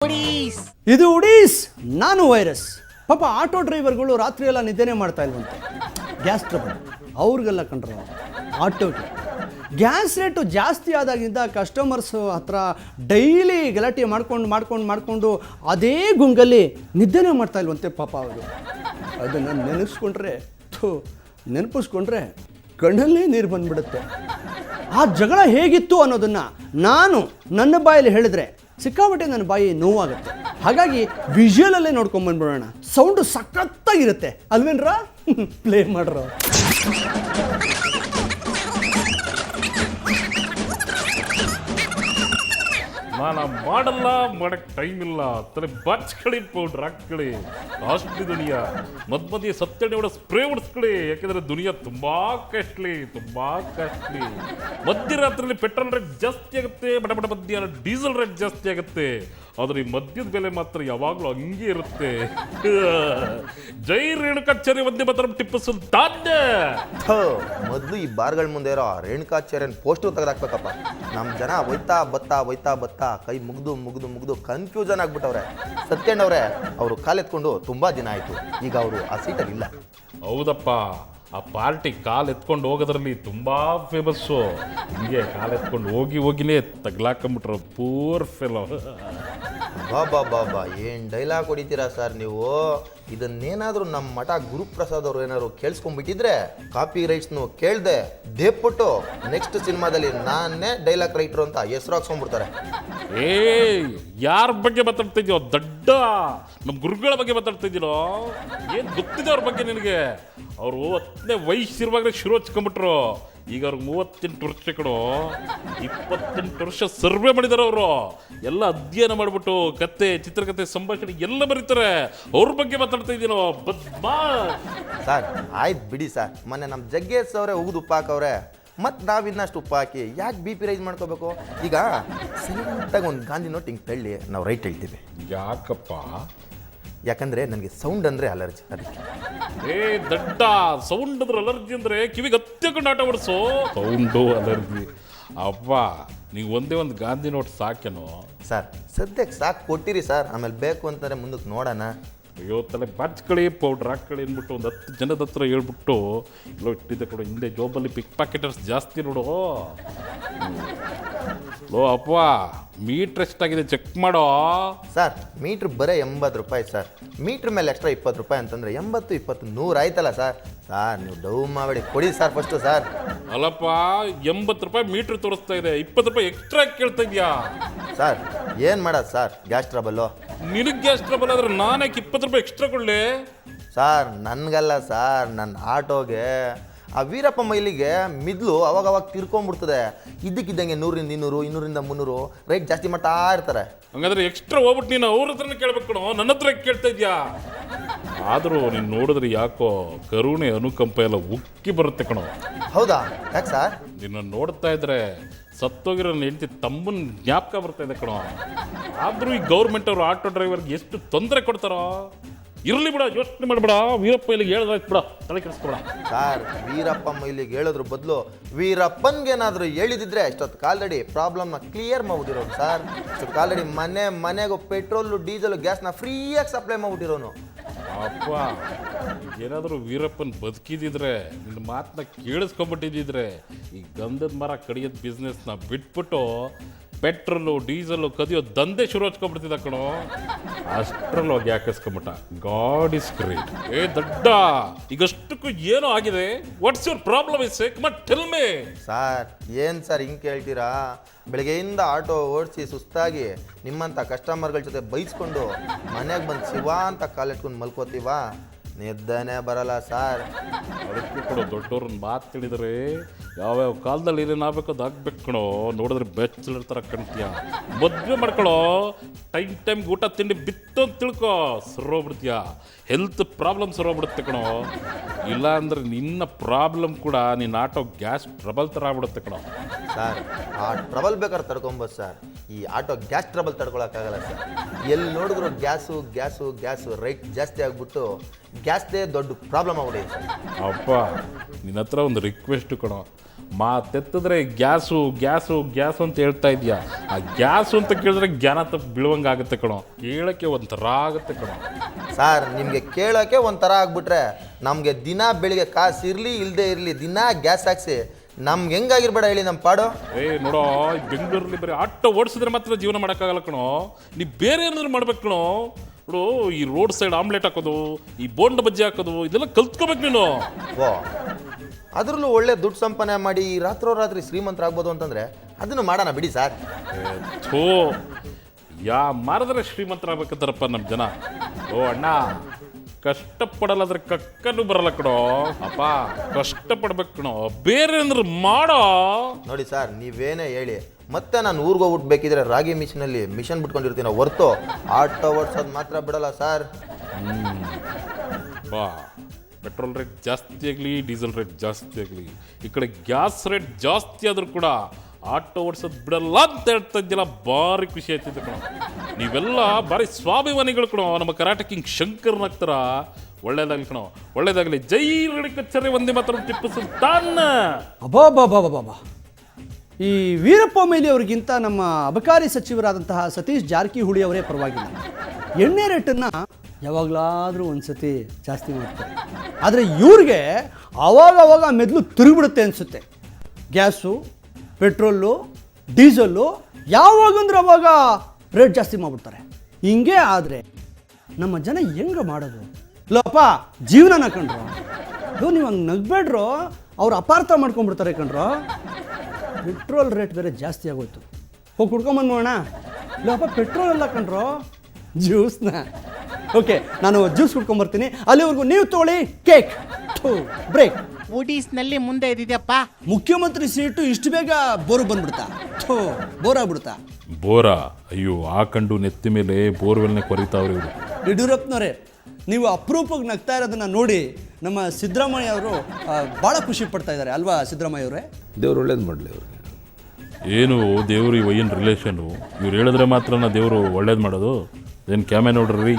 ಇದು ಉಡೀಸ್, ನಾನು ವೈರಸ್. ಪಾಪ ಆಟೋ ಡ್ರೈವರ್ಗಳು ರಾತ್ರಿ ಎಲ್ಲ ನಿದ್ದೆನೇ ಮಾಡ್ತಾ ಇಲ್ವಂತೆ. ಗ್ಯಾಸ್ ಟ್ರಬಲ್ ಅವ್ರಿಗೆಲ್ಲ ಕಂಡ್ರೆ ಆಟೋಗೆ ಗ್ಯಾಸ್ ರೇಟು ಜಾಸ್ತಿ ಆದಾಗಿಂದ ಕಸ್ಟಮರ್ಸ್ ಹತ್ರ ಡೈಲಿ ಗಲಾಟೆ ಮಾಡ್ಕೊಂಡು ಅದೇ ಗುಂಗಲ್ಲಿ ನಿದ್ದೆನೇ ಮಾಡ್ತಾ ಇಲ್ವಂತೆ ಪಾಪ ಅವರು. ಅದನ್ನು ನೆನಪಿಸ್ಕೊಂಡ್ರೆ ಕಣ್ಣಲ್ಲೇ ನೀರು ಬಂದ್ಬಿಡುತ್ತೆ. ಆ ಜಗಳ ಹೇಗಿತ್ತು ಅನ್ನೋದನ್ನು ನನ್ನ ಬಾಯಲ್ಲಿ ಹೇಳಿದ್ರೆ ಸಿಕ್ಕಾಪಟ್ಟೆ ನನ್ನ ಬಾಯಿ ನೋವಾಗುತ್ತೆ. ಹಾಗಾಗಿ ವಿಜುವಲಲ್ಲೇ ನೋಡ್ಕೊಂಬಂದ್ಬಿಡೋಣ. ಸೌಂಡು ಸಖತ್ತಾಗಿರುತ್ತೆ ಅಲ್ವೇನ್ರ? ಪ್ಲೇ ಮಾಡ್ರ. ನಾನು ಮಾಡಕ್ಕೆ ಟೈಮ್ ಇಲ್ಲ. ತಲೆ ಬಚ್ಕಳಿ ಪೌಡ್ರ್ ಹಾಕ್ಕೊಳ್ಳಿ, ಕಾಸ್ಟ್ಲಿ ದುನಿಯಾ. ಮಧ್ಯ ಸತ್ಯಣ್ಣೆ ಹೊಡ ಸ್ಪ್ರೇ ಹೊಡಿಸ್ಕೊಳ್ಳಿ, ಯಾಕೆಂದ್ರೆ ದುನಿಯಾ ತುಂಬಾ ಕಾಸ್ಟ್ಲಿ. ಮಧ್ಯರಾತ್ರಿಯಲ್ಲಿ ಪೆಟ್ರೋಲ್ ರೇಟ್ ಜಾಸ್ತಿ ಆಗುತ್ತೆ, ಬಡ ಮಧ್ಯ ಡೀಸೆಲ್ ರೇಟ್ ಜಾಸ್ತಿ ಆಗುತ್ತೆ. ಆದ್ರೆ ಈ ಮದ್ಯದ ಬೆಲೆ ಮಾತ್ರ ಯಾವಾಗಲೂ ಹಂಗೆ ಇರುತ್ತೆ. ಜೈ ರೇಣುಕಾಚಾರ್ಯ ಒಂದೇ ಮಾತ್ರ ಟಿಪ್ಪು ಸುಲ್ತಾನ್. ಮೊದಲು ಈ ಬಾರ್ಗಳ ಮುಂದೆ ಇರೋ ರೇಣುಕಾಚಾರ್ಯನ್ ಪೋಸ್ಟರ್ ತೆಗೆದಾಕ್ಬೇಕಪ್ಪ. ನಮ್ಮ ಜನ ಹೋಯ್ತಾ ಕೈ ಮುಗ್ದು ಕನ್ಫ್ಯೂಷನ್ ಆಗ್ಬಿಟ್ಟವ್ರೆ. ಸತ್ಯಣ್ಣವ್ರೆ, ಅವರು ಕಾಲೆತ್ಕೊಂಡು ತುಂಬಾ ದಿನ ಆಯ್ತು. ಈಗ ಅವರು ಆ ಸೀಟಲ್ಲಿ ಇಲ್ಲ. ಹೌದಪ್ಪ, ಆ ಪಾರ್ಟಿ ಕಾಲ್ ಎತ್ಕೊಂಡು ಹೋಗೋದ್ರಲ್ಲಿ ತುಂಬಾ ಫೇಮಸ್ಸು. ಹಿಂಗೆ ಕಾಲ್ ಎತ್ಕೊಂಡು ಹೋಗಿನೇ ತಗ್ಲಾಕೊಂಬಿಟ್ರು. Poor fellow. ಬಾಬಾ ಏನ್ ಡೈಲಾಗ್ ಹೊಡಿತೀರಾ ಸರ್ ನೀವು? ಇದನ್ನೇನಾದ್ರೂ ನಮ್ಮ ಮಠ ಗುರುಪ್ರಸಾದ್ ಅವರು ಏನಾದ್ರು ಕೇಳಿಸ್ಕೊಂಡ್ಬಿಟ್ಟಿದ್ರೆ ಕಾಪಿ ರೈಟ್ಸ್ನು ಕೇಳ್ದೆ ದೇಪ್ಬಿಟ್ಟು ನೆಕ್ಸ್ಟ್ ಸಿನಿಮಾದಲ್ಲಿ ನಾನೇ ಡೈಲಾಗ್ ರೈಟ್ರು ಅಂತ ಹೆಸರು ಹಾಕ್ಸ್ಕೊಂಡ್ಬಿಡ್ತಾರೆ. ಯಾರ ಬಗ್ಗೆ ಮಾತಾಡ್ತಿದ್ಯೋ? ದಡ್ಡ ನಮ್ಮ ಗುರುಗಳ ಬಗ್ಗೆ ಮಾತಾಡ್ತಿದ್ದೀರೋ? ಏನ್ ಗೊತ್ತಿದೆ ಅವ್ರ ಬಗ್ಗೆ ನಿನಗೆ? ಅವರು 10ನೇ ವಯಸ್ಸಿರುವಾಗಲೇ ಶುರು ಹಚ್ಕೊಂಡ್ಬಿಟ್ರು. ಈಗ ಅವ್ರಿಗೆ 38 ವರ್ಷ ಕಣೋ. 28 ವರ್ಷ ಸರ್ವೆ ಮಾಡಿದಾರೆ ಅವರು. ಎಲ್ಲ ಅಧ್ಯಯನ ಮಾಡಿಬಿಟ್ಟು ಕತೆ, ಚಿತ್ರಕಥೆ, ಸಂಭಾಷಣೆ ಎಲ್ಲ ಬರೀತಾರೆ. ಅವ್ರ ಬಗ್ಗೆ ಮಾತಾಡ್ತಾ ಇದ್ದೀನೋ? ಸರ್ ಆಯ್ತು ಬಿಡಿ ಸರ್. ಮೊನ್ನೆ ನಮ್ಮ ಜಗ್ಗೇಶ್ ಅವರೇ ಉಗಿದು ಉಪ್ಪು ಹಾಕವ್ರೆ, ಮತ್ತು ನಾವಿನ್ನಷ್ಟು ಉಪ್ಪು ಹಾಕಿ ಯಾಕೆ BP ರೈಸ್ ಮಾಡ್ಕೋಬೇಕು? ಈಗ ಸೈಲೆಂಟಾಗಿ ಒಂದು ಗಾಂಧಿ ನೋಟ್ ಹಿಂಗೆ ತಳ್ಳಿ ನಾವು ರೈಟ್ ಹೇಳ್ತೀವಿ. ಯಾಕಪ್ಪ? ಯಾಕಂದ್ರೆ ನನಗೆ ಸೌಂಡ್ ಅಂದರೆ ಅಲರ್ಜಿ. ಅದಕ್ಕೆ ದಡ್ಡ ಸೌಂಡ್ ಅಂದ್ರೆ ಅಲರ್ಜಿ ಅಂದ್ರೆ ಕಿವಿಗೆ ಹತ್ಕೊಂಡು ಆಟ ಓಡಿಸೋ. ಸೌಂಡು ಅಲರ್ಜಿ ಅಪ್ಪ. ನೀವು ಒಂದೇ ಒಂದು ಗಾಂಧಿ ನೋಟ್ ಸಾಕೇನೋ? ಸರ್ ಸದ್ಯಕ್ಕೆ ಸಾಕು ಕೊಟ್ಟಿರಿ ಸರ್, ಆಮೇಲೆ ಬೇಕು ಅಂತಂದರೆ ಮುಂದಕ್ಕೆ ನೋಡೋಣ. ಅಯ್ಯೋ ತಲೆ ಬಚ್ಕಳಿ ಪೌಡ್ರ್ ಹಾಕ್ಕೊಳ್ಳಿ ಅಂದ್ಬಿಟ್ಟು ಒಂದು 10 ಜನದ ಹತ್ರ ಹೇಳ್ಬಿಟ್ಟು ಎಲ್ಲೋ ಇಟ್ಟಿದ್ದೆ ಕೊಡು. ಹಿಂದೆ ಜೋಬಲ್ಲಿ ಪಿಕ್ ಪಾಕೆಟರ್ಸ್ ಜಾಸ್ತಿ ನೋಡು. ಲೋ ಅಪ್ಪ, ಮೀಟ್ರ್ ಎಷ್ಟಾಗಿದೆ ಚೆಕ್ ಮಾಡೋ. ಸರ್ ಮೀಟ್ರ್ ಬರೀ 80 ರೂಪಾಯಿ ಸರ್. ಮೀಟ್ರ್ ಮೇಲೆ ಎಕ್ಸ್ಟ್ರಾ 20 ರೂಪಾಯಿ ಅಂತಂದರೆ 80, 20, 100 ಆಯ್ತಲ್ಲ ಸರ್. ನೀವು ಡೌ ಮಾಡಿ ಕೊಡಿ ಸರ್ ಫಸ್ಟು ಸರ್. ಅಲ್ಲಪ್ಪ, 80 ರೂಪಾಯಿ ಮೀಟ್ರ್ ತೋರಿಸ್ತಾ ಇದೆ, 20 ರೂಪಾಯಿ ಎಕ್ಸ್ಟ್ರಾ ಕೇಳ್ತಾ ಇದೆಯಾ? ಸರ್ ಏನು ಮಾಡೋದು ಸರ್, ಗ್ಯಾಸ್ ಟ್ರಬಲ್ಲು. ನಿನಗೆ ಗ್ಯಾಸ್ ಟ್ರಬಲ್ ಆದರೆ ನಾನ್ಯಾಕೆ 20 ರೂಪಾಯಿ ಎಕ್ಸ್ಟ್ರಾ ಕೊಡಲಿ? ಸರ್ ನನಗಲ್ಲ ಸರ್, ನನ್ನ ಆಟೋಗೆ ಆ ವೀರಪ್ಪ ಮೈಲಿಗೆ ಮಿದ್ಲು ಅವಾಗ ತಿರ್ಕೊಂಡ್ಬಿಡ್ತದೆ. ಇದ್ದಕ್ಕಿದ್ದಂಗೆ 100ರಿಂದ 200, 200ರಿಂದ 300 ರೈಟ್ ಜಾಸ್ತಿ ಮಾಡ್ತಾ ಇರ್ತಾರೆ. ಹಂಗಾದ್ರೆ ಎಕ್ಸ್ಟ್ರಾ ಹೋಗ್ಬಿಟ್ಟು ನೀನು ಅವ್ರ ಹತ್ರನೇ ಕೇಳ್ಬೇಕು ಕಣೋ, ನನ್ನ ಹತ್ರ ಕೇಳ್ತಾ ಇದೆಯಾ? ಆದರೂ ನೀನು ನೋಡಿದ್ರೆ ಯಾಕೋ ಕರುಣೆ, ಅನುಕಂಪ ಎಲ್ಲ ಉಕ್ಕಿ ಬರುತ್ತೆ ಕಣೋ. ಹೌದಾ? ಯಾಕೆ ಸರ್? ನಿನ್ನ ನೋಡ್ತಾ ಇದ್ರೆ ಸತ್ತೋಗಿರೋ ಹೆಂಡತಿ ತಮ್ಮನ ಜ್ಞಾಪಕ ಬರ್ತಾ ಇದೆ ಕಣೋ. ಆದರೂ ಈ ಗೌರ್ಮೆಂಟ್ ಅವರು ಆಟೋ ಡ್ರೈವರ್ಗೆ ಎಷ್ಟು ತೊಂದರೆ ಕೊಡ್ತಾರೋ. ಇರಲಿ ಬಿಡ, ಯೋಚನೆ ಮಾಡಬೇಡ. ವೀರಪ್ಪ ಇಲ್ಲಿಗೆ ಹೇಳಿದ್ರಾಯ್ತು ಬಿಡ, ತಲೆ ಕೆಡಿಸ್ಕೊಬೇಡ. ಸರ್ ವೀರಪ್ಪ ಮೈಲಿಗೆ ಹೇಳೋದ್ರ ಬದಲು ವೀರಪ್ಪನ್ಗೇನಾದರೂ ಹೇಳಿದಿದ್ರೆ ಇಷ್ಟೊತ್ತು ಆಲ್ರೆಡಿ ಪ್ರಾಬ್ಲಮ್ನ ಕ್ಲಿಯರ್ ಮಾಡ್ಬಿಟ್ಟಿರೋನು ಸರ್. ಇಷ್ಟೊತ್ತು ಆಲ್ರೆಡಿ ಮನೆಗೂ ಪೆಟ್ರೋಲು, ಡೀಸೆಲು, ಗ್ಯಾಸ್ನ ಫ್ರೀಯಾಗಿ ಸಪ್ಲೈ ಮಾಡ್ಬಿಟ್ಟಿರೋನು. ಅಪ್ಪ, ಏನಾದರೂ ವೀರಪ್ಪನ ಬದುಕಿದಿದ್ರೆ, ನಿನ್ನ ಮಾತನ್ನ ಕೇಳಿಸ್ಕೊಂಡ್ಬಿಟ್ಟಿದ್ದಿದ್ರೆ ಈ ಗಂಧದ ಮರ ಕಡಿಯೋದು ಬಿಸ್ನೆಸ್ನ ಬಿಟ್ಬಿಟ್ಟು ಪೆಟ್ರೋಲು, ಡೀಸೆಲು ಕದಿಯೋ ದಂಧೆ ಶುರು ಹಚ್ಕೊಂಡ್ಬಿಡ್ತಿದ್ದ ಕಣೋ. ಅಷ್ಟರಲ್ಲಿ ಹೋಗಿ ಯಾಕಿಸ್ಕೊಂಬಿಟ್ಟ. God is great. ದಡ್ಡ, ಈಗಷ್ಟಕ್ಕೂ ಏನೋ ಆಗಿದೆ. What's your problem is? Tell me. Sir ಏನು ಸರ್ ಹಿಂಗೆ ಕೇಳ್ತೀರಾ? ಬೆಳಗ್ಗೆಯಿಂದ ಆಟೋ ಓಡಿಸಿ ಸುಸ್ತಾಗಿ ನಿಮ್ಮಂಥ ಕಸ್ಟಮರ್ಗಳ ಜೊತೆ ಬೈಸ್ಕೊಂಡು ಮನೆಗೆ ಬಂದು ಶಿವ ಅಂತ ಕಾಲಿಟ್ಕೊಂಡು ಮಲ್ಕೋತೀವ, ನಿದ್ದನೇ ಬರಲ್ಲ ಸರ್. ಅದಕ್ಕೆ ಕೊಡೋ ದೊಡ್ಡವ್ರನ್ನ ಮಾತು ಕೇಳಿದರೆ ಯಾವ್ಯಾವ ಕಾಲದಲ್ಲಿ ಏನೇನಾಗಬೇಕು ಅದು ಆಗ್ಬೇಕು ಕಣೋ. ನೋಡಿದ್ರೆ ಬ್ಯಾಚುಲರ್ ಥರ ಕಾಣ್ತೀಯ. ಮದುವೆ ಮಾಡ್ಕೊಳ್ಳೋ, ಟೈಮ್ಗೆ ಊಟ ತಿಂಡಿ ಬಿತ್ತು ಅಂತ ತಿಳ್ಕೊ, ಸರೋಗ್ಬಿಡ್ತೀಯ. ಹೆಲ್ತ್ ಪ್ರಾಬ್ಲಮ್ ಸರೋಗ್ಬಿಡುತ್ತೆ ಕಣೋ. ಇಲ್ಲ ಅಂದರೆ ನಿನ್ನ ಪ್ರಾಬ್ಲಮ್ ಕೂಡ ನಿನ್ನ ಆಟೋ ಗ್ಯಾಸ್ ಟ್ರಬಲ್ ಥರ ಆಗ್ಬಿಡುತ್ತೆ ಕಣೋ. ಸರ್ ಆ ಟ್ರಬಲ್ ಬೇಕಾದ್ರೆ ತಡ್ಕೊಬೋದು ಸರ್, ಈ ಆಟೋ ಗ್ಯಾಸ್ ಟ್ರಬಲ್ ತಡ್ಕೊಳಕ್ಕಾಗಲ್ಲ ಸರ್. ಎಲ್ಲಿ ನೋಡಿದ್ರು ಗ್ಯಾಸು ರೈಟ್ ಜಾಸ್ತಿ ಆಗಿಬಿಟ್ಟು ಗ್ಯಾಸ್ದೇ ದೊಡ್ಡ ಪ್ರಾಬ್ಲಮ್ ಆಗ್ಬಿಟ್ಟಿದೆ ಸರ್. ಅಪ್ಪ, ನಿನ್ನ ಹತ್ರ ಒಂದು ರಿಕ್ವೆಸ್ಟ್ ಕಣೋ. ಮಾತೆತ್ತಿದ್ರೆ ಗ್ಯಾಸು ಗ್ಯಾಸು ಗ್ಯಾಸು ಅಂತ ಹೇಳ್ತಾ ಇದೆಯಾ. ಆ ಗ್ಯಾಸು ಅಂತ ಕೇಳಿದ್ರೆ ಜ್ಞಾನ ತಪ್ಪು ಬೀಳುವಂಗೆ ಆಗುತ್ತೆ ಕಣೋ, ಕೇಳೋಕ್ಕೆ ಒಂಥರ ಆಗುತ್ತೆ ಕಣೋ. ಸರ್ ನಿಮಗೆ ಕೇಳೋಕ್ಕೆ ಒಂಥರ ಆಗ್ಬಿಟ್ರೆ ನಮಗೆ ದಿನ ಬೆಳಿಗ್ಗೆ ಕಾಸು ಇರಲಿ ಇಲ್ಲದೆ ಇರಲಿ ದಿನ ಗ್ಯಾಸ್ ಹಾಕ್ಸಿ ನಮ್ಗೆ ಹೆಂಗಾಗಿರ್ಬೇಡ ಹೇಳಿ ನಮ್ಮ ಪಾಡು. ನೋಡೋ, ಈ ಬೆಂಗಳೂರಲ್ಲಿ ಬರೀ ಆಟೋ ಓಡಿಸಿದ್ರೆ ಮಾತ್ರ ಜೀವನ ಮಾಡೋಕ್ಕಾಗಲ್ಲ ಕಣೋ, ನೀವು ಬೇರೆ ಏನಾದ್ರು ಮಾಡ್ಬೇಕು ಕಣೋ. ನೋಡು, ಈ ರೋಡ್ ಸೈಡ್ ಆಮ್ಲೆಟ್ ಹಾಕೋದು, ಈ ಬೋಂಡ ಬಜ್ಜಿ ಹಾಕೋದು, ಇದೆಲ್ಲ ಕಲ್ತ್ಕೋಬೇಕು ನೀನು. ಓ, ಅದರಲ್ಲೂ ಒಳ್ಳೆ ದುಡ್ಡು ಸಂಪಾದನೆ ಮಾಡಿ ರಾತ್ರೋರಾತ್ರಿ ಶ್ರೀಮಂತರಾಗ್ಬೋದು ಅಂತಂದರೆ ಅದನ್ನು ಮಾಡೋಣ ಬಿಡಿ ಸರ್. ಥೋ, ಯಾ ಮಾರಿದ್ರೆ ಶ್ರೀಮಂತರಾಗಬೇಕಂತಾರಪ್ಪ ನಮ್ಮ ಜನ. ಓ ಅಣ್ಣ, ಕಷ್ಟಪಡಲ್ಲಾದ್ರೆ ಕಕ್ಕನು ಬರಲ್ಲ ಕಣೋ. ಅಪ್ಪ ಕಷ್ಟಪಡ್ಬೇಕು ಕಣೋ, ಬೇರೆ ಏನಾದ್ರು ಮಾಡೋ. ನೋಡಿ ಸರ್, ನೀವೇನೇ ಹೇಳಿ ಮತ್ತೆ ನಾನು ಊರಿಗೆ ಹೋಗ್ಬಿಟ್ಟು ಬೇಕಿದ್ರೆ ರಾಗಿ ಮಿಷಿನಲ್ಲಿ ಮಿಷನ್ ಬಿಟ್ಕೊಂಡಿರ್ತೀನೋ ಹೊರ್ತು ಆಟೋ ಓಡಿಸೋದು ಮಾತ್ರ ಬಿಡಲ್ಲ ಸರ್. ಬಾ, ಪೆಟ್ರೋಲ್ ರೇಟ್ ಜಾಸ್ತಿ ಆಗಲಿ, ಡೀಸೆಲ್ ರೇಟ್ ಜಾಸ್ತಿ ಆಗಲಿ, ಈ ಕಡೆ ಗ್ಯಾಸ್ ರೇಟ್ ಜಾಸ್ತಿ ಆದರೂ ಕೂಡ ಆಟೋ ಓಡಿಸೋದು ಬಿಡಲ್ಲ ಅಂತ ಹೇಳ್ತಾ ಇದ್ದಿಲ್ಲ. ಭಾರಿ ಖುಷಿ ಆಯ್ತಿತ್ತು ಕಣೋ. ನೀವೆಲ್ಲ ಭಾರಿ ಸ್ವಾಭಿಮಾನಿಗಳು ಕಣೋ, ನಮ್ಮ ಕರಾಟೆ ಕಿಂಗ್ ಶಂಕರ್ನಾಗ್ತಾರ. ಒಳ್ಳೇದಾಗಲಿ ಕಣೋ, ಒಳ್ಳೇದಾಗಲಿ. ಜೈ ರೇಣು ಕಚ್ಚೇರಿ ಒಂದೇ ಮಾತ್ರ ಟಿಪ್ಪು ಸುಲ್ತಾನ್. ಅಬ್ಬಾ, ಈ ವೀರಪ್ಪ ಮೊಯ್ಲಿ ಅವರಿಗಿಂತ ನಮ್ಮ ಅಬಕಾರಿ ಸಚಿವರಾದಂತಹ ಸತೀಶ್ ಜಾರಕಿಹೊಳಿ ಅವರೇ ಪರವಾಗಿಲ್ಲ. ಎಣ್ಣೆ ರೇಟನ್ನು ಯಾವಾಗಲಾದರೂ ಒಂದು ಸತಿ ಜಾಸ್ತಿ ಮಾಡ್ತಾರೆ, ಆದರೆ ಇವ್ರಿಗೆ ಆವಾಗ ಮೆದುಳು ತಿರುಗಿಬಿಡುತ್ತೆ ಅನಿಸುತ್ತೆ. ಗ್ಯಾಸು, ಪೆಟ್ರೋಲು, ಡೀಸೆಲ್ಲು ಯಾವಾಗಂದ್ರೆ ಅವಾಗ ರೇಟ್ ಜಾಸ್ತಿ ಮಾಡಿಬಿಡ್ತಾರೆ. ಹಿಂಗೆ ಆದರೆ ನಮ್ಮ ಜನ ಹೆಂಗೆ ಮಾಡೋದು? ಲೋಪ ಜೀವನನ ಕಂಡ್ರು. ನೀವು ಹಂಗೆ ನಗ್ಬೇಡ್ರು, ಅವ್ರು ಅಪಾರ್ಥ ಮಾಡ್ಕೊಂಡ್ಬಿಡ್ತಾರೆ ಕಣ್ರು. ಪೆಟ್ರೋಲ್ ರೇಟ್ ಬೇರೆ ಜಾಸ್ತಿ ಆಗೋಯ್ತು. ಹೋಗಿ ಕುಡ್ಕೊಂಬಂದು ನೋಡೋಣ. ಲೋಪ ಪೆಟ್ರೋಲ್ ಎಲ್ಲ ಕಂಡ್ರು, ಜ್ಯೂಸ್ನ. ಓಕೆ, ನಾನು ಜ್ಯೂಸ್ ಕುಡ್ಕೊಂಬರ್ತೀನಿ. ಅಲ್ಲಿವರೆಗೂ ನೀವು ತೊಗೊಳ್ಳಿ ಕೇಕ್. ಬ್ರೇಕ್. ಊಟೀಸ್ನಲ್ಲಿ ಮುಂದೆ ಇದ್ದಿದ್ಯಪ್ಪ. ಮುಖ್ಯಮಂತ್ರಿ ಸೀಟು ಇಷ್ಟು ಬೇಗ ಬೋರು ಬಂದ್ಬಿಡ್ತಾ? ಬೋರ್ ಆಗ್ಬಿಡ್ತಾ? ಬೋರ, ಅಯ್ಯೋ ಹಾಕೊಂಡು ನೆತ್ತಿ ಮೇಲೆ ಬೋರ್ವೆಲ್ನೇ ಕೊರಿತಾವ್ರಿ ಇವರು. ಯಡಿಯೂರಪ್ಪನವರೇ, ನೀವು ಅಪರೂಪಕ್ಕೆ ನಗ್ತಾ ಇರೋದನ್ನ ನೋಡಿ ನಮ್ಮ ಸಿದ್ದರಾಮಯ್ಯ ಅವರು ಭಾಳ ಖುಷಿ ಪಡ್ತಾ ಇದ್ದಾರೆ ಅಲ್ವಾ ಸಿದ್ದರಾಮಯ್ಯ ಅವರೇ? ದೇವ್ರು ಒಳ್ಳೇದು ಮಾಡಲಿ ಅವ್ರಿಗೆ. ಏನು ದೇವರು ಏನು ರಿಲೇಷನ್ನು? ಇವ್ರು ಹೇಳಿದ್ರೆ ಮಾತ್ರ ದೇವರು ಒಳ್ಳೇದು ಮಾಡೋದು? ಏನು ಕ್ಯಾಮೆ ನೋಡ್ರಿ.